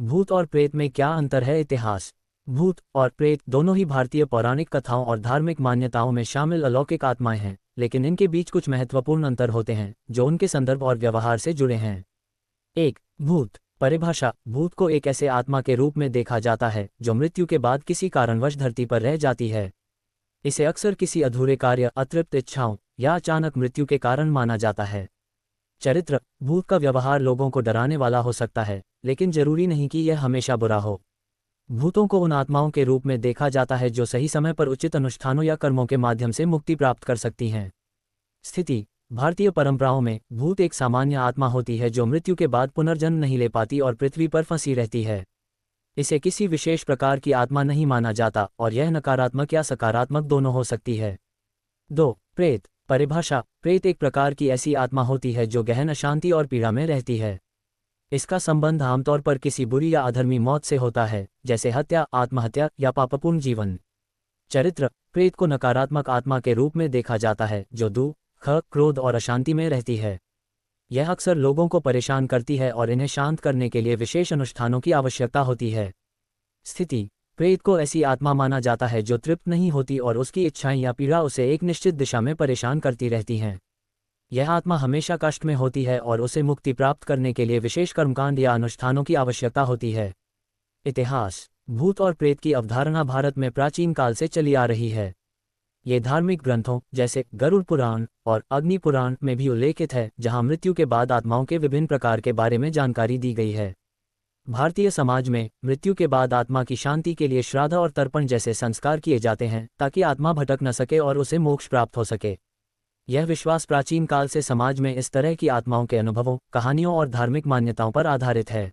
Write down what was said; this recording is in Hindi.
भूत और प्रेत में क्या अंतर है? इतिहास। भूत और प्रेत दोनों ही भारतीय पौराणिक कथाओं और धार्मिक मान्यताओं में शामिल अलौकिक आत्माएं हैं, लेकिन इनके बीच कुछ महत्वपूर्ण अंतर होते हैं जो उनके संदर्भ और व्यवहार से जुड़े हैं। 1. भूत। परिभाषा। भूत को एक ऐसे आत्मा के रूप में देखा जाता है जो मृत्यु के बाद किसी कारणवश धरती पर रह जाती है। इसे अक्सर किसी अधूरे कार्य, अतृप्त इच्छाओं या अचानक मृत्यु के कारण माना जाता है। चरित्र। भूत का व्यवहार लोगों को डराने वाला हो सकता है, लेकिन जरूरी नहीं कि यह हमेशा बुरा हो। भूतों को उन आत्माओं के रूप में देखा जाता है जो सही समय पर उचित अनुष्ठानों या कर्मों के माध्यम से मुक्ति प्राप्त कर सकती हैं। स्थिति। भारतीय परंपराओं में भूत एक सामान्य आत्मा होती है जो मृत्यु के बाद पुनर्जन्म नहीं ले पाती और पृथ्वी पर फंसी रहती है। इसे किसी विशेष प्रकार की आत्मा नहीं माना जाता और यह नकारात्मक या सकारात्मक दोनों हो सकती है। 2. प्रेत। परिभाषा। प्रेत एक प्रकार की ऐसी आत्मा होती है जो गहन अशांति और पीड़ा में रहती है। इसका संबंध आमतौर पर किसी बुरी या अधर्मी मौत से होता है, जैसे हत्या, आत्महत्या या पापपूर्ण जीवन। चरित्र। प्रेत को नकारात्मक आत्मा के रूप में देखा जाता है जो दुख, क्रोध और अशांति में रहती है। यह अक्सर लोगों को परेशान करती है और इन्हें शांत करने के लिए विशेष अनुष्ठानों की आवश्यकता होती है। स्थिति। प्रेत को ऐसी आत्मा माना जाता है जो तृप्त नहीं होती और उसकी इच्छाएं या पीड़ा उसे एक निश्चित दिशा में परेशान करती रहती हैं। यह आत्मा हमेशा कष्ट में होती है और उसे मुक्ति प्राप्त करने के लिए विशेष कर्मकांड या अनुष्ठानों की आवश्यकता होती है। इतिहास। भूत और प्रेत की अवधारणा भारत में प्राचीन काल से चली आ रही है। ये धार्मिक ग्रंथों जैसे गरुड़ पुराण और अग्नि पुराण में भी उल्लेखित है, जहां मृत्यु के बाद आत्माओं के विभिन्न प्रकार के बारे में जानकारी दी गई है। भारतीय समाज में मृत्यु के बाद आत्मा की शांति के लिए श्राद्ध और तर्पण जैसे संस्कार किए जाते हैं ताकि आत्मा भटक न सके और उसे मोक्ष प्राप्त हो सके। यह विश्वास प्राचीन काल से समाज में इस तरह की आत्माओं के अनुभवों, कहानियों और धार्मिक मान्यताओं पर आधारित है।